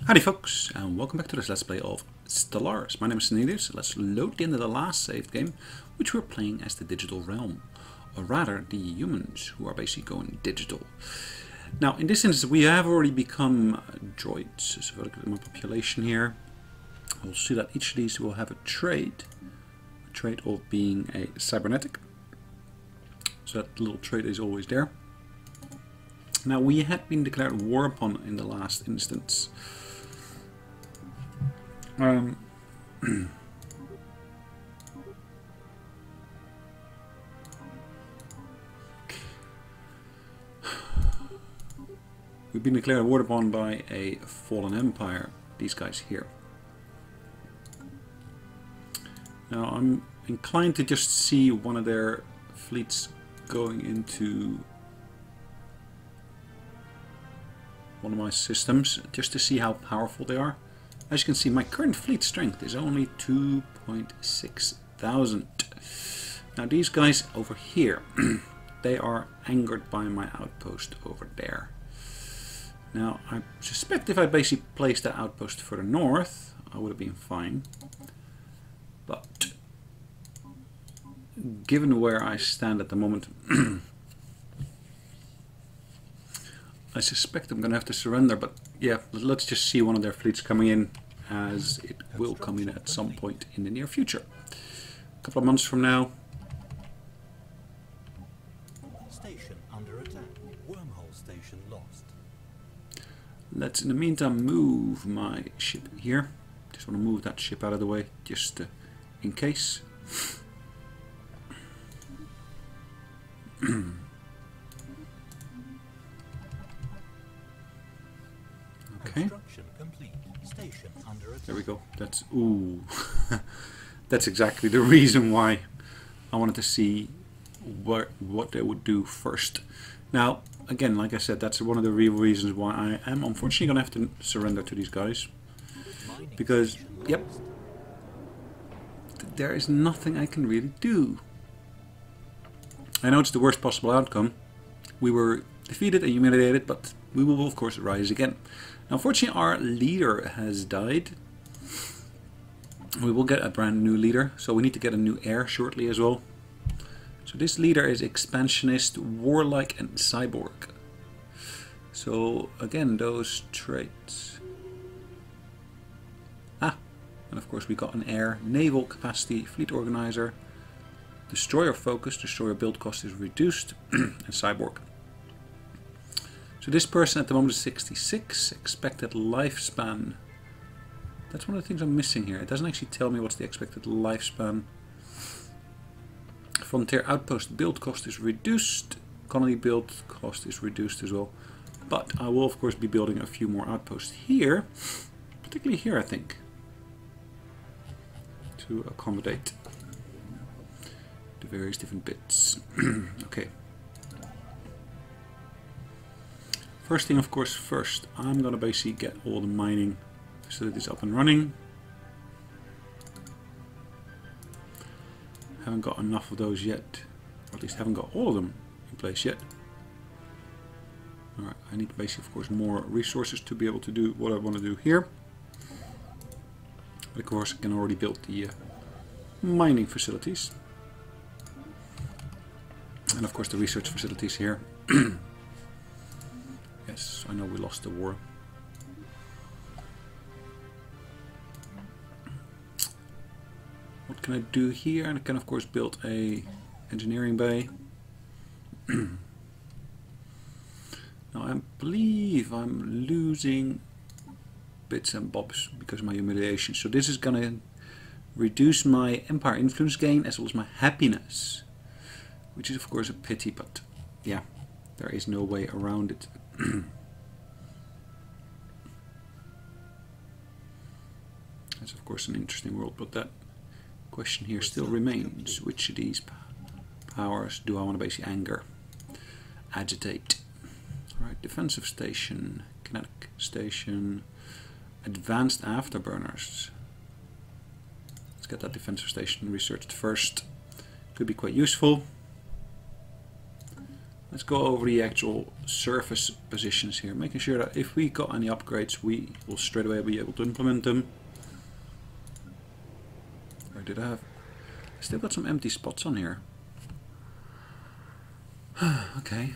Howdy folks, and welcome back to this Let's Play of Stellaris. My name is Sonelias. Let's load into the last saved game, which we're playing as the digital realm. Or rather, the humans, who are basically going digital. Now, in this instance, we have already become droids. So if I look at my population here, we'll see that each of these will have a trait. A trait of being a cybernetic. So that little trait is always there. Now, we had been declared war upon in the last instance. We've been declared war upon by a fallen empire, these guys here. Now I'm inclined to just see one of their fleets going into one of my systems, just to see how powerful they are. As you can see, my current fleet strength is only 2.6 thousand. Now these guys over here, they are angered by my outpost over there. Now I suspect if I basically placed that outpost further north, I would have been fine. But given where I stand at the moment, I suspect I'm going to have to surrender, but yeah, let's just see one of their fleets coming in, as it will come in at some point in the near future. A couple of months from now. Station under attack. Wormhole station lost. Let's in the meantime move my ship here. Just want to move that ship out of the way, just in case. Okay. Station under attack. There we go. That's ooh. That's exactly the reason why I wanted to see what they would do first. Now, again, like I said, that's one of the real reasons why I am unfortunately going to have to surrender to these guys. Because, yep, there is nothing I can really do. I know it's the worst possible outcome. We were defeated and humiliated, but we will of course rise again. Now, unfortunately, our leader has died. We will get a brand new leader, so we need to get a new heir shortly as well. So this leader is expansionist, warlike, and cyborg. So again, those traits. And of course we got an heir, naval capacity, fleet organizer, destroyer focus, destroyer build cost is reduced, and cyborg. So this person at the moment is 66, expected lifespan. That's one of the things I'm missing here. It doesn't actually tell me what's the expected lifespan. Frontier outpost build cost is reduced. Colony build cost is reduced as well. But I will of course be building a few more outposts here. Particularly here, I think. To accommodate the various different bits. Okay. First thing, of course, first, I'm going to basically get all the mining facilities up and running. Haven't got enough of those yet, or at least haven't got all of them in place yet. Alright, I need basically, of course, more resources to be able to do what I want to do here. But of course, I can already build the mining facilities. And of course, the research facilities here. Yes, I know we lost the war. What can I do here? And I can of course build a engineering bay. Now I believe I'm losing bits and bobs because of my humiliation. So this is gonna reduce my empire influence gain as well as my happiness. Which is of course a pity, but yeah, there is no way around it. That's of course an interesting world, but that question here still remains. Which of these powers do I want to basically anger? Agitate. Alright, defensive station, kinetic station, advanced afterburners. Let's get that defensive station researched first. Could be quite useful. Let's go over the actual surface positions here, making sure that if we got any upgrades, we will straight away be able to implement them. Or did I have... I still got some empty spots on here. Okay.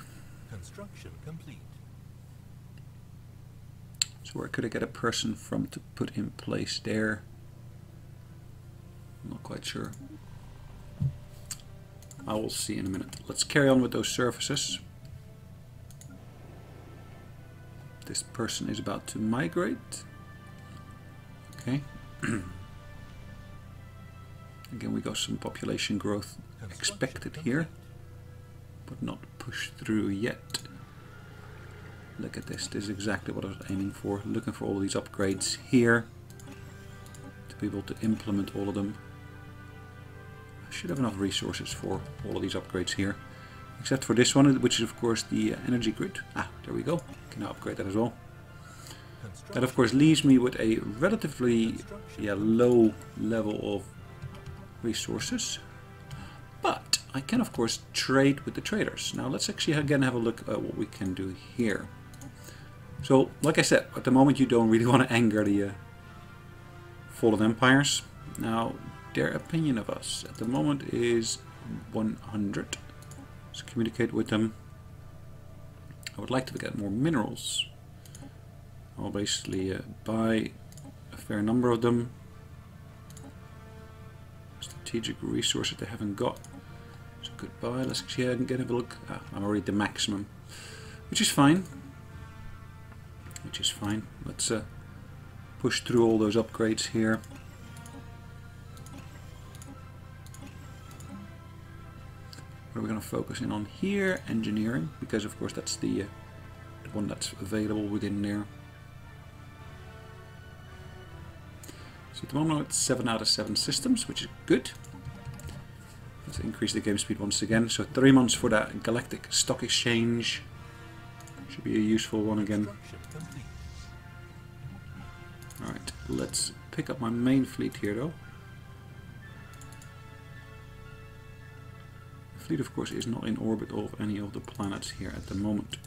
Construction complete. So where could I get a person from to put in place there? I'm not quite sure. I will see in a minute. Let's carry on with those surfaces. This person is about to migrate. Okay. Again, we got some population growth expected here, but not pushed through yet. Look at this. This is exactly what I was aiming for. Looking for all these upgrades here to be able to implement all of them. I should have enough resources for all of these upgrades here, except for this one, which is of course the energy grid. Ah, there we go. Can now upgrade that as well. That of course leaves me with a relatively low level of resources, but I can of course trade with the traders. Now let's actually again have a look at what we can do here. So like I said, at the moment you don't really want to anger the fallen empires. Now their opinion of us at the moment is 100. Let's communicate with them. I would like to get more minerals. I'll basically buy a fair number of them. Strategic resources they haven't got. So goodbye. Let's actually have a look. Ah, I'm already at the maximum, which is fine. Which is fine. Let's push through all those upgrades here. What are we going to focus in on here? Engineering, because of course that's the one that's available within there. So at the moment it's 7 out of 7 systems, which is good. Let's increase the game speed once again. So 3 months for that galactic stock exchange. Should be a useful one again. Alright, let's pick up my main fleet here though. The fleet of course is not in orbit of any of the planets here at the moment.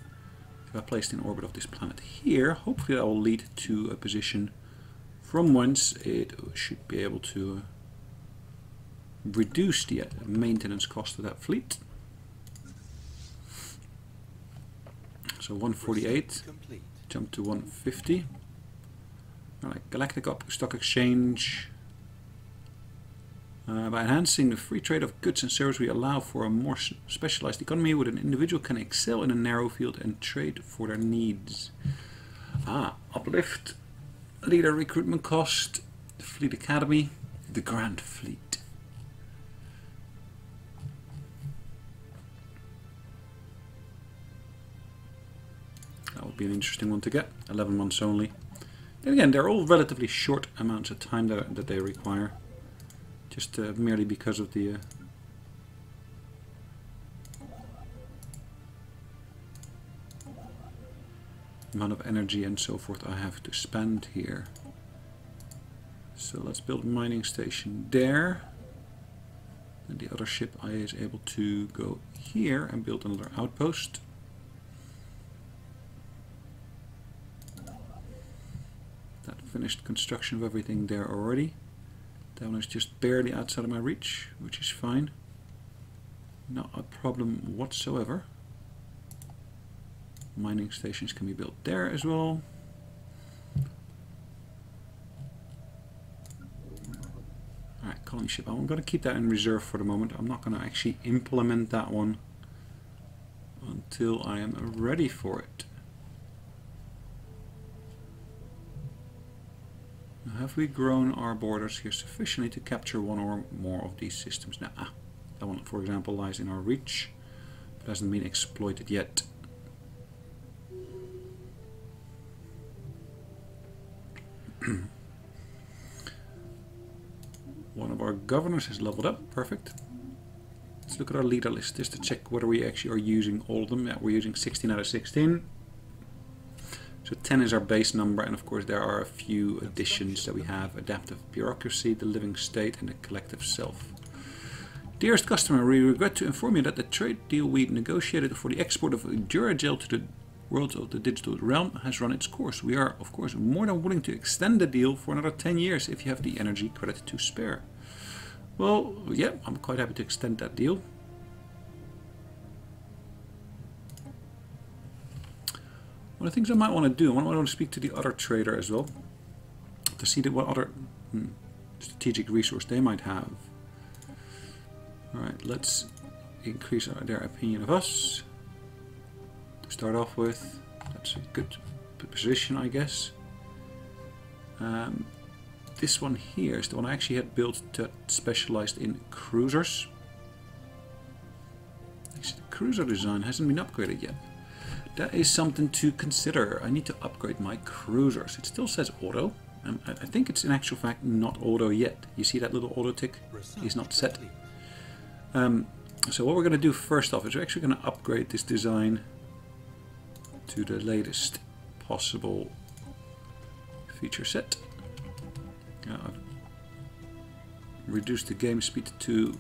If I placed in orbit of this planet here, hopefully that will lead to a position from whence it should be able to reduce the maintenance cost of that fleet. So 148, jump to 150. Alright, Galactic Stock Exchange. By enhancing the free trade of goods and services, we allow for a more specialized economy where an individual can excel in a narrow field and trade for their needs. Uplift. Leader recruitment cost. The Fleet Academy. The Grand Fleet. That would be an interesting one to get. 11 months only. Then again, they're all relatively short amounts of time that they require. Just merely because of the amount of energy and so forth I have to spend here. So let's build a mining station there. And the other ship I is able to go here and build another outpost. That finished construction of everything there already. That one is just barely outside of my reach, which is fine. Not a problem whatsoever. Mining stations can be built there as well. Alright, colony ship. I'm going to keep that in reserve for the moment. I'm not going to actually implement that one until I am ready for it. Have we grown our borders here sufficiently to capture one or more of these systems? Now, that one, for example, lies in our reach, but hasn't been exploited yet. One of our governors has leveled up. Perfect. Let's look at our leader list just to check whether we actually are using all of them. Yeah, we're using 16 out of 16. So 10 is our base number, and of course there are a few additions that we have. Adaptive bureaucracy, the living state, and the collective self. Dearest customer, we regret to inform you that the trade deal we negotiated for the export of Duragel to the world of the digital realm has run its course. We are, of course, more than willing to extend the deal for another 10 years if you have the energy credit to spare. Well, yeah, I'm quite happy to extend that deal. One of the things I might want to do, I want to speak to the other trader as well, to see what other strategic resource they might have. Alright, let's increase their opinion of us. To start off with, that's a good position, I guess. This one here is the one I actually had built that specialized in cruisers. Actually, the cruiser design hasn't been upgraded yet. That is something to consider. I need to upgrade my cruisers. It still says auto. I think it's in actual fact not auto yet. You see that little auto tick is not set. So what we're going to do first off is we're actually going to upgrade this design to the latest possible feature set. Reduce the game speed to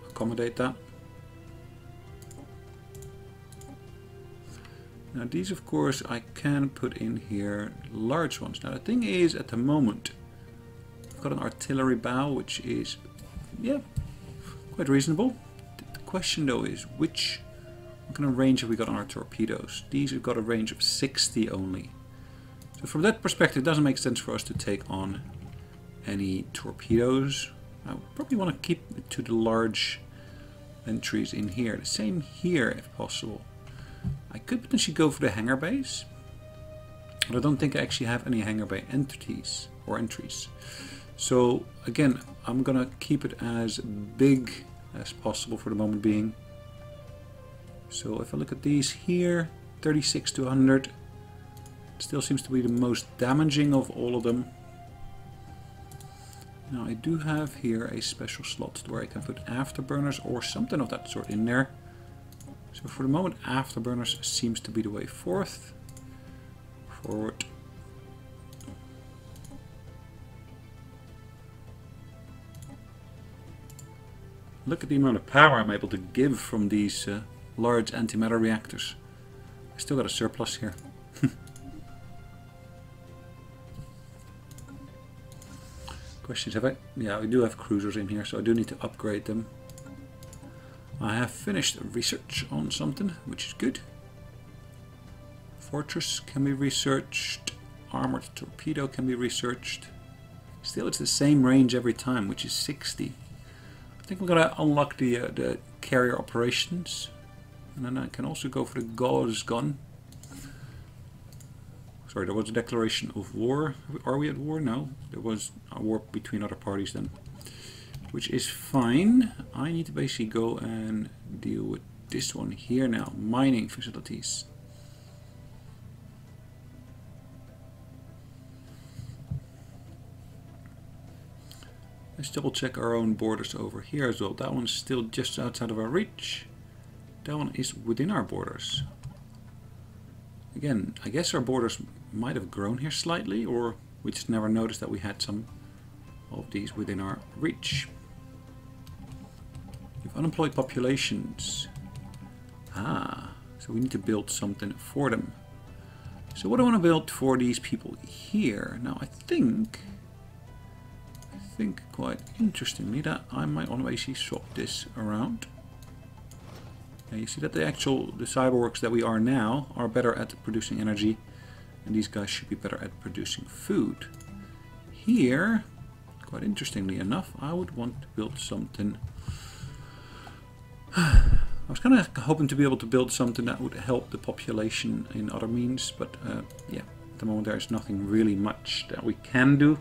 accommodate that. Now these, of course, I can put in here large ones. Now the thing is, at the moment I've got an artillery bow which is, yeah, quite reasonable. The question though is what kind of range have we got on our torpedoes? These have got a range of 60 only. So from that perspective it doesn't make sense for us to take on any torpedoes. I would probably want to keep it to the large entries in here. The same here if possible. I could potentially go for the hangar bays, but I don't think I actually have any hangar bay entities or entries. So again, I'm gonna keep it as big as possible for the moment being. So if I look at these here, 36 to 100, it still seems to be the most damaging of all of them. Now I do have here a special slot where I can put afterburners or something of that sort in there. So for the moment, afterburners seems to be the way forward. Look at the amount of power I'm able to give from these large antimatter reactors. I still got a surplus here. Questions have I? Yeah, we do have cruisers in here, so I do need to upgrade them. I have finished research on something, which is good. Fortress can be researched. Armored torpedo can be researched. Still, it's the same range every time, which is 60. I think we're gonna unlock the carrier operations, and then I can also go for the Gauss gun. Sorry, there was a declaration of war. Are we at war? No, there was a war between other parties then. Which is fine. I need to basically go and deal with this one here now. Mining facilities. Let's double check our own borders over here as well. That one's still just outside of our reach. That one is within our borders. Again, I guess our borders might have grown here slightly, or we just never noticed that we had some of these within our reach. We have unemployed populations. So we need to build something for them. So what do I want to build for these people here? Now I think quite interestingly that I might want to basically swap this around. Now you see that the cyborgs that we are now are better at producing energy, and these guys should be better at producing food. Here, quite interestingly enough, I would want to build something. I was kind of hoping to be able to build something that would help the population in other means, but yeah, at the moment there's nothing really much that we can do.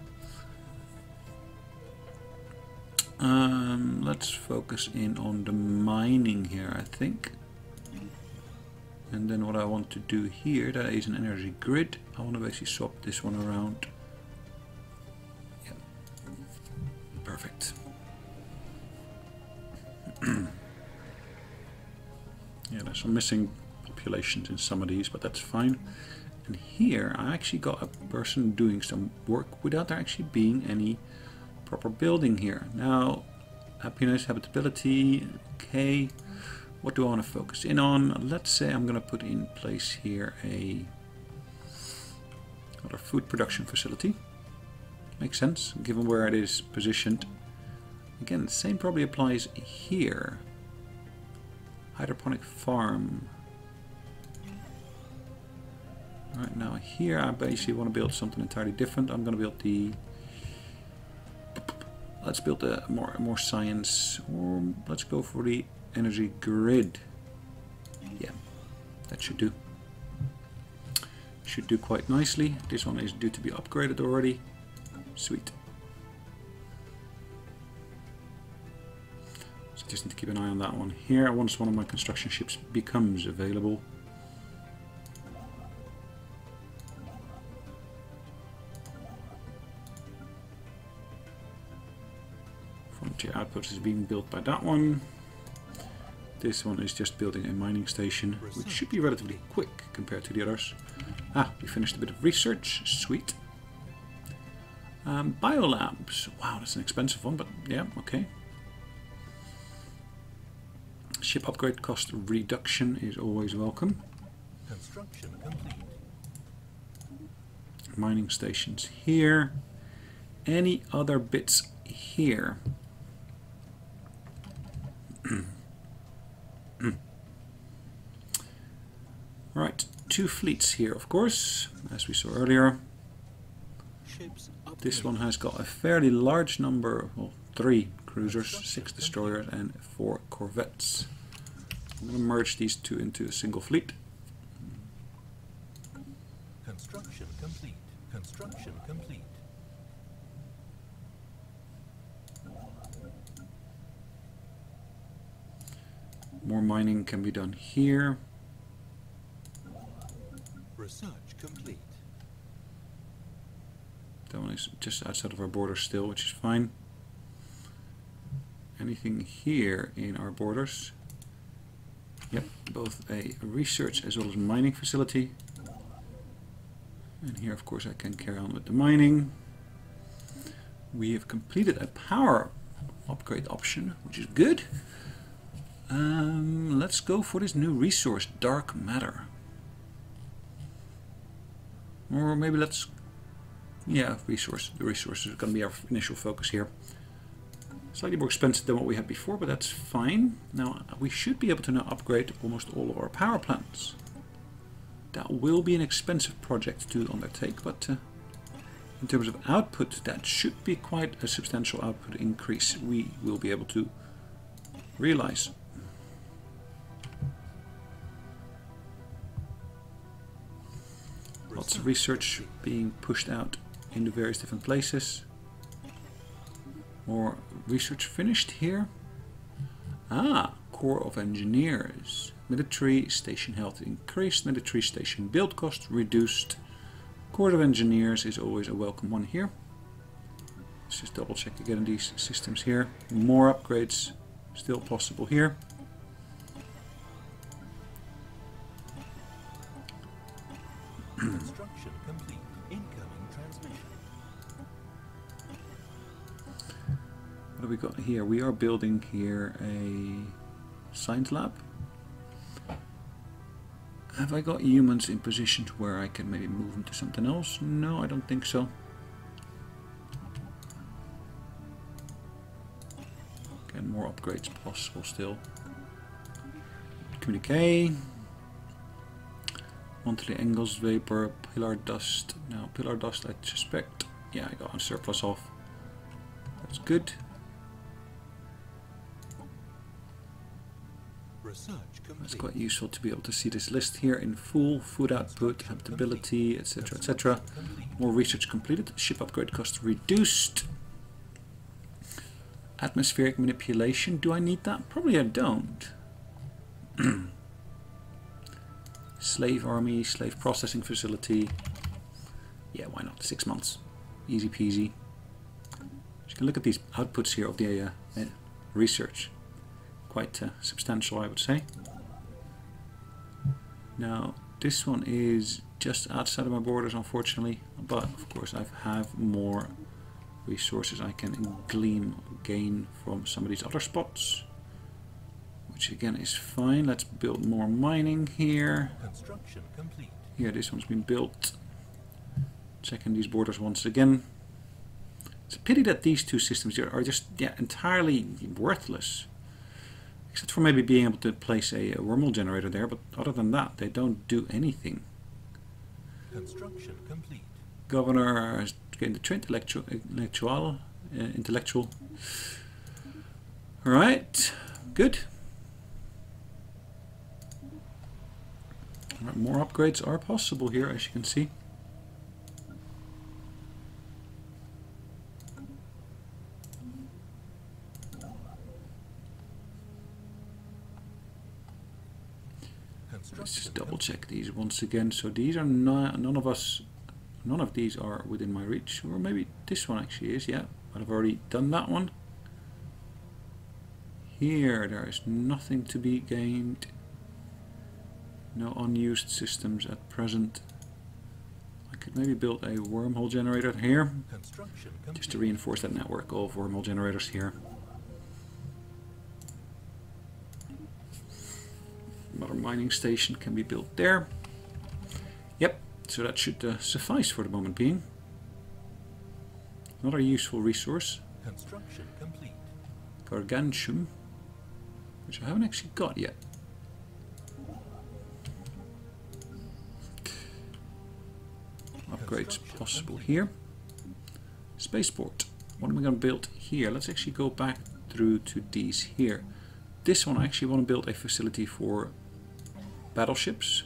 Let's focus in on the mining here, I think. And then what I want to do here, that is an energy grid. I want to basically swap this one around. Yeah, perfect. Yeah, there's some missing populations in some of these, but that's fine. And here I actually got a person doing some work without there actually being any proper building here. Now, happiness, habitability. Okay. What do I want to focus in on? Let's say I'm going to put in place here another food production facility. Makes sense, given where it is positioned. Again, the same probably applies here. Hydroponic farm. Right now here I basically want to build something entirely different. I'm going to build the... Let's build a more science, or let's go for the energy grid. Yeah, that should do. Should do quite nicely. This one is due to be upgraded already. Sweet. So just need to keep an eye on that one here once one of my construction ships becomes available. Frontier outpost is being built by that one. This one is just building a mining station, which should be relatively quick compared to the others. Ah, we finished a bit of research. Sweet. Biolabs. Wow, that's an expensive one, but yeah, okay. Ship upgrade cost reduction is always welcome. Construction complete. Mining stations here. Any other bits here? Right, 2 fleets here, of course, as we saw earlier. This one has got a fairly large number, well, 3 cruisers, 6 destroyers and 4 corvettes. I'm going to merge these 2 into a single fleet. Construction complete. Construction complete. More mining can be done here. Research complete. That one is just outside of our borders still, which is fine. Anything here in our borders? Yep, both a research as well as mining facility. And here, of course, I can carry on with the mining. We have completed a power upgrade option, which is good. Let's go for this new resource, dark matter. Or maybe let's... Yeah, resource. The resource is going to be our initial focus here. Slightly more expensive than what we had before, but that's fine. Now, we should be able to now upgrade almost all of our power plants. That will be an expensive project to undertake, but in terms of output, that should be quite a substantial output increase we will be able to realize. Lots of research being pushed out into various different places. More research finished here. Ah, Corps of Engineers. Military station health increased, military station build cost reduced. Corps of Engineers is always a welcome one here. Let's just double check again these systems here. More upgrades still possible here. Construction complete. Incoming transmission. What have we got here? We are building here a science lab. Have I got humans in positions where I can maybe move them to something else? No, I don't think so. Again, more upgrades possible still. Communique. Monthly Engels vapor, pillar dust. Now, pillar dust, I suspect. Yeah, I got a surplus off. That's good. Research complete. That's quite useful to be able to see this list here in full. Food output, habitability, etc., etc. More research completed. Ship upgrade cost reduced. Atmospheric manipulation. Do I need that? Probably I don't. Slave army, slave processing facility. Yeah, why not? 6 months. Easy peasy. You can look at these outputs here of the research. Quite substantial, I would say. Now, this one is just outside of my borders, unfortunately. But, of course, I have more resources I can gain from some of these other spots, which again is fine. Let's build more mining here. Construction complete. Here, this one's been built. Checking these borders once again. It's a pity that these two systems here are just entirely worthless. Except for maybe being able to place a wormhole generator there, but other than that, they don't do anything. Construction complete. Governor is getting the trait intellectual. Alright, good. Right, more upgrades are possible here, as you can see. Let's just double check these once again. So these are not, none of these are within my reach, or maybe this one actually is. Yeah, but I've already done that one. Here there is nothing to be gained. No unused systems at present. I could maybe build a wormhole generator here, just to reinforce that network of wormhole generators here. Another mining station can be built there. Yep, so that should suffice for the moment being. Another useful resource. Construction complete. Gargantium, which I haven't actually got yet. Upgrades possible here. Spaceport. What am I going to build here? Let's actually go back through to these here. This one I actually want to build a facility for battleships.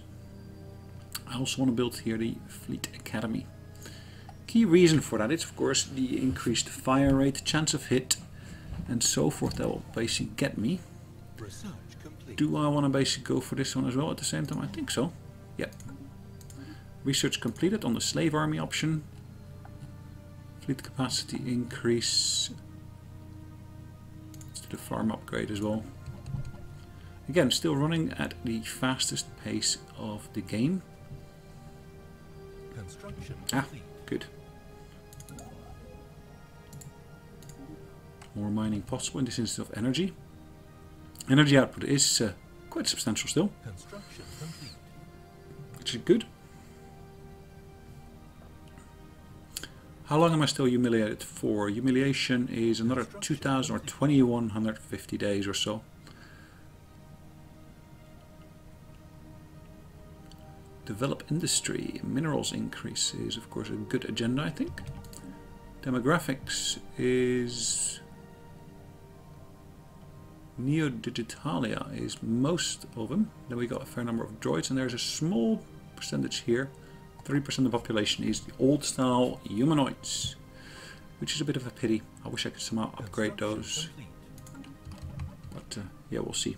I also want to build here the Fleet Academy. Key reason for that is of course the increased fire rate, chance of hit and so forth that will basically get me. Research complete. Do I want to basically go for this one as well at the same time? I think so. Yep. Research completed on the slave army option. Fleet capacity increase. Let's do the farm upgrade as well. Again, still running at the fastest pace of the game. Construction complete. Good. More mining possible in this instance of energy. Energy output is quite substantial still, Construction complete. which is good. How long am I still humiliated for? Humiliation is another 2,000 or 2,150 days or so. Develop industry. Minerals increase is of course a good agenda, I think. Demographics is Neodigitalia is most of them. Then we got a fair number of droids, and there's a small percentage here. 3% of the population is the old style humanoids, which is a bit of a pity. I wish I could somehow upgrade those, but yeah, we'll see.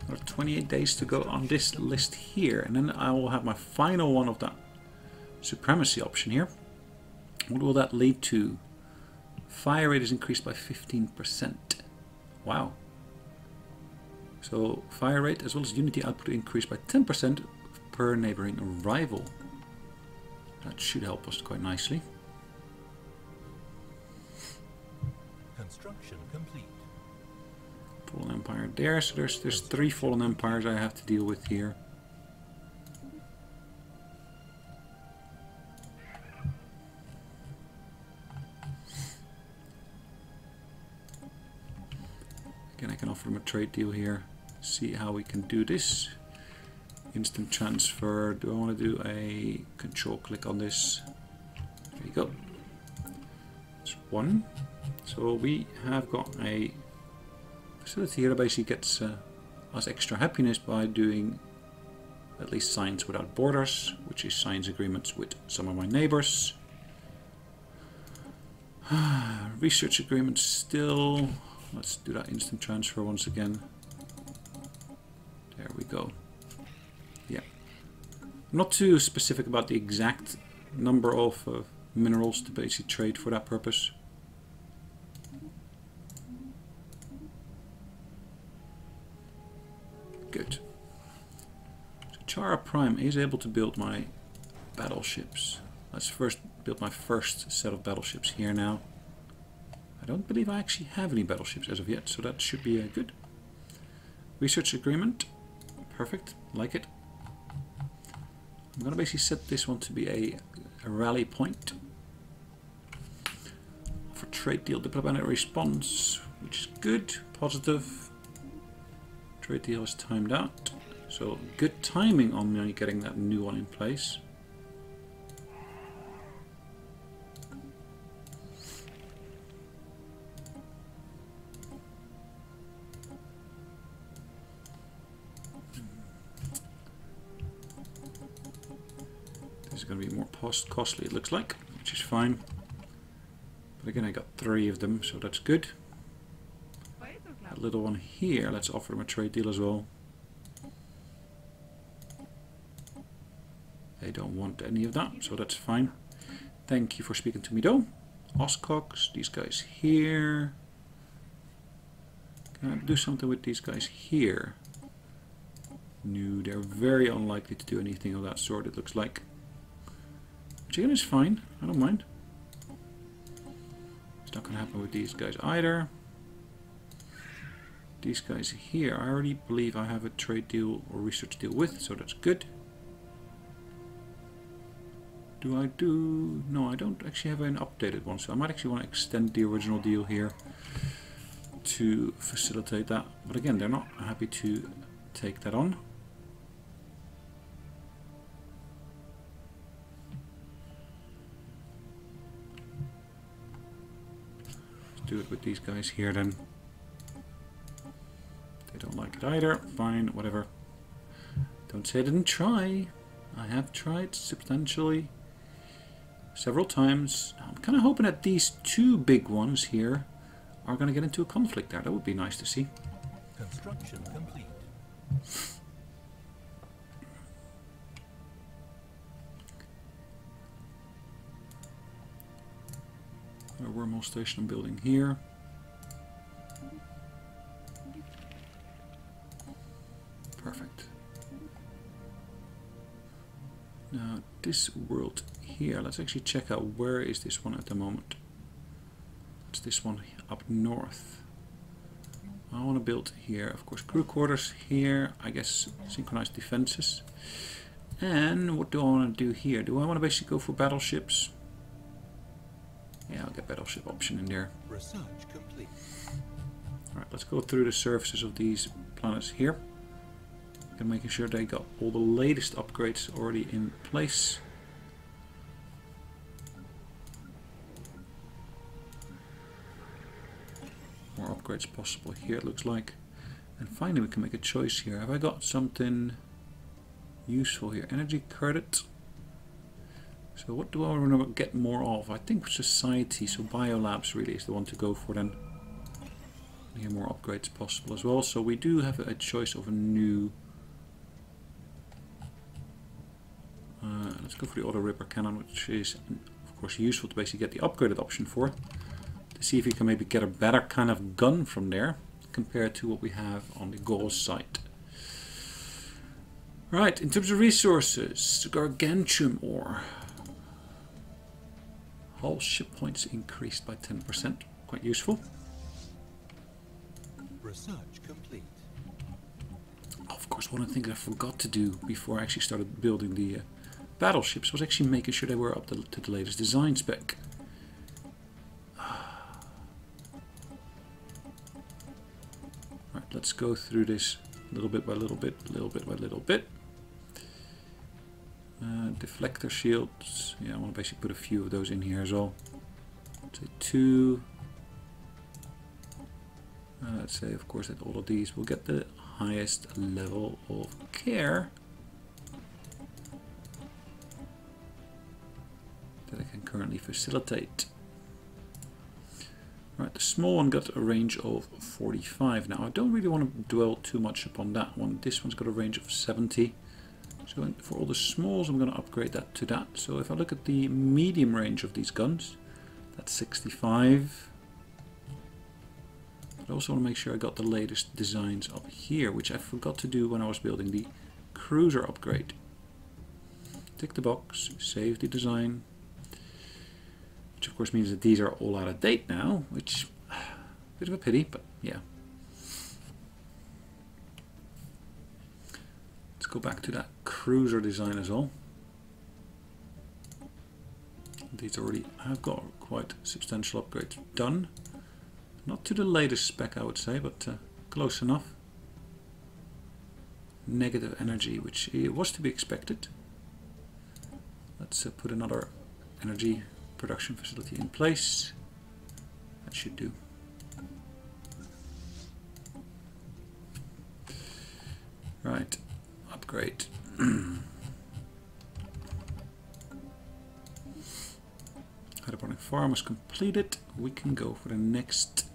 There are 28 days to go on this list here, and then I will have my final one of that supremacy option here. What will that lead to? Fire rate is increased by 15%. Wow. So fire rate as well as unity output increased by 10% per neighboring rival. That should help us quite nicely. Construction complete. Fallen Empire there, so there's 3 Fallen Empires I have to deal with here. Again, I can offer them a trade deal here. See how we can do this. Instant transfer. Do I want to do a control click on this? There you go. It's 1. So we have got a facility here that basically gets us extra happiness by doing at least science without borders, which is science agreements with some of my neighbors. Research agreements still. Let's do that instant transfer once again. There we go. Yeah. I'm not too specific about the exact number of minerals to basically trade for that purpose. Good. Chara Prime is able to build my battleships. Let's first build my first set of battleships here now. I don't believe I actually have any battleships as of yet, so that should be good. Research agreement. Perfect. Like it. I'm going to basically set this one to be a rally point. For trade deal, diplomatic response, which is good. Positive. Trade deal is timed out. So good timing on me getting that new one in place. This is going to be more costly, it looks like, which is fine. But again, I got 3 of them, so that's good. That little one here, let's offer them a trade deal as well. They don't want any of that, so that's fine. Thank you for speaking to me though. Oscox, these guys here. Can I do something with these guys here? No, they're very unlikely to do anything of that sort, it looks like. Which again is fine, I don't mind. It's not going to happen with these guys either. These guys here, I already believe I have a trade deal or research deal with, so that's good. Do I do... No, I don't actually have an updated one, so I might actually want to extend the original deal here to facilitate that. But again, they're not happy to take that on. Let's do it with these guys here then. They don't like it either. Fine, whatever. Don't say I didn't try. I have tried substantially. Several times. I'm kind of hoping that these 2 big ones here are going to get into a conflict there. That would be nice to see. Construction complete. A wormhole station I'm building here. Perfect. Now this world here, let's actually check out where is this one at the moment. It's this one up north. I want to build here, of course, crew quarters here, I guess synchronized defenses. And what do I want to do here? Do I want to basically go for battleships? Yeah, I'll get battleship option in there. Research complete. Alright, let's go through the surfaces of these planets here. And making sure they got all the latest upgrades already in place. More upgrades possible here, it looks like. And finally we can make a choice here. Have I got something useful here? Energy credit. So what do I want to get more of? I think society, so biolabs really is the one to go for then. Here more upgrades possible as well. So we do have a choice of a new... let's go for the auto ripper cannon, which is of course useful to basically get the upgraded option for. To see if we can maybe get a better kind of gun from there compared to what we have on the Gauls site. Right, in terms of resources, gargantuan ore. Hull ship points increased by 10%, quite useful. Research complete. Of course, one of the things I forgot to do before I actually started building the battleships was actually making sure they were up to the latest design spec. Right, let's go through this little bit by little bit, little bit by little bit. Deflector shields, yeah, I want to basically put a few of those in here as well. Let's say 2. Let's say, of course, that all of these will get the highest level of care that I can currently facilitate. Right, the small one got a range of 45. Now, I don't really want to dwell too much upon that one. This one's got a range of 70. So for all the smalls, I'm going to upgrade that to that. So if I look at the medium range of these guns, that's 65. But I also want to make sure I got the latest designs up here, which I forgot to do when I was building the cruiser upgrade. Tick the box, save the design. Which of course means that these are all out of date now, which a bit of a pity, but yeah. Let's go back to that cruiser design as well. These already have got quite substantial upgrades done. Not to the latest spec, I would say, but close enough. Negative energy, which was to be expected. Let's put another energy production facility in place. That should do. Right, upgrade. Hydroponic farm is completed. We can go for the next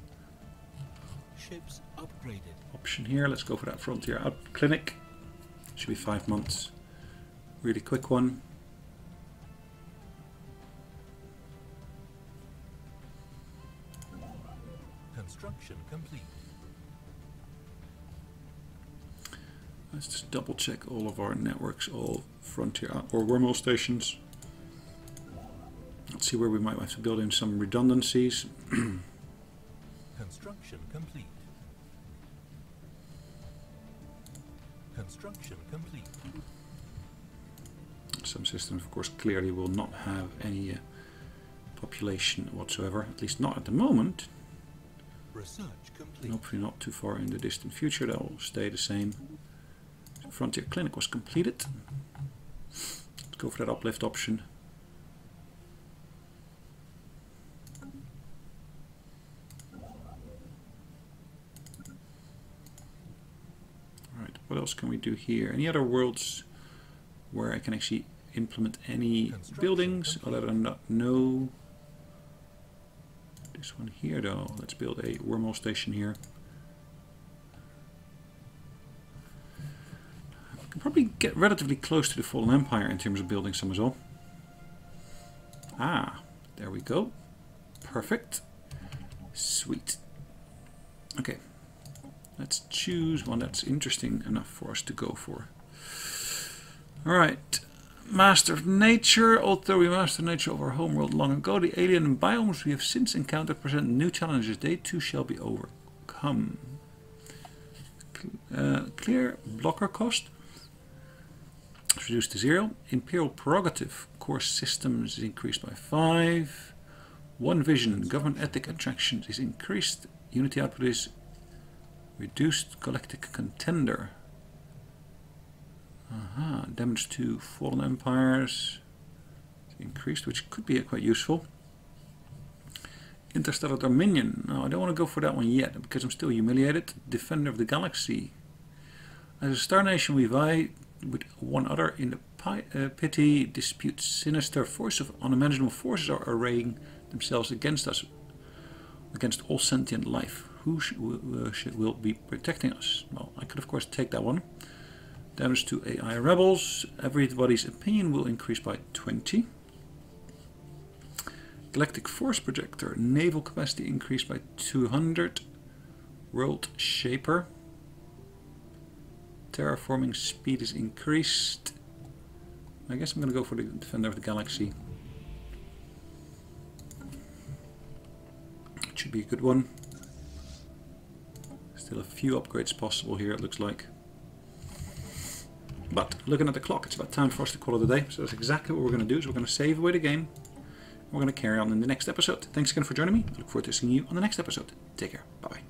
Ships upgraded. option here. Let's go for that frontier out clinic. Should be 5 months. Really quick one. Construction complete. Let's just double check all of our networks, all frontier or wormhole stations. Let's see where we might have to build in some redundancies. Construction complete. Construction complete. Some systems, of course, clearly will not have any population whatsoever, at least not at the moment. Research complete. And hopefully not too far in the distant future, that will stay the same. So frontier clinic was completed. Let's go for that uplift option. Alright, what else can we do here? Any other worlds where I can actually implement any buildings other than that? No. This one here though, let's build a wormhole station here. I can probably get relatively close to the Fallen Empire in terms of building some as well. Ah, there we go. Perfect. Sweet. Okay, let's choose one that's interesting enough for us to go for. Alright, Master of Nature. Although we mastered nature of our homeworld long ago, the alien biomes we have since encountered present new challenges. They too shall be overcome. Clear blocker cost is reduced to 0. Imperial prerogative core systems is increased by 5. One vision government ethic attractions is increased. Unity output is reduced. Galactic contender. Damage to fallen empires increased, which could be quite useful. Interstellar Dominion. No, I don't want to go for that one yet because I'm still humiliated. Defender of the Galaxy. As a star nation, we vie with one other in the pity disputes. Sinister force of unimaginable forces are arraying themselves against us, against all sentient life. Who will be protecting us? Well, I could of course take that one. Damage to AI rebels. Everybody's opinion will increase by 20. Galactic Force Projector. Naval capacity increased by 200. World Shaper. Terraforming speed is increased. I guess I'm going to go for the Defender of the Galaxy. It should be a good one. Still a few upgrades possible here, it looks like. But looking at the clock, it's about time for us to call it a day. So that's exactly what we're going to do. Is we're going to save away the game. And we're going to carry on in the next episode. Thanks again for joining me. I look forward to seeing you on the next episode. Take care. Bye bye.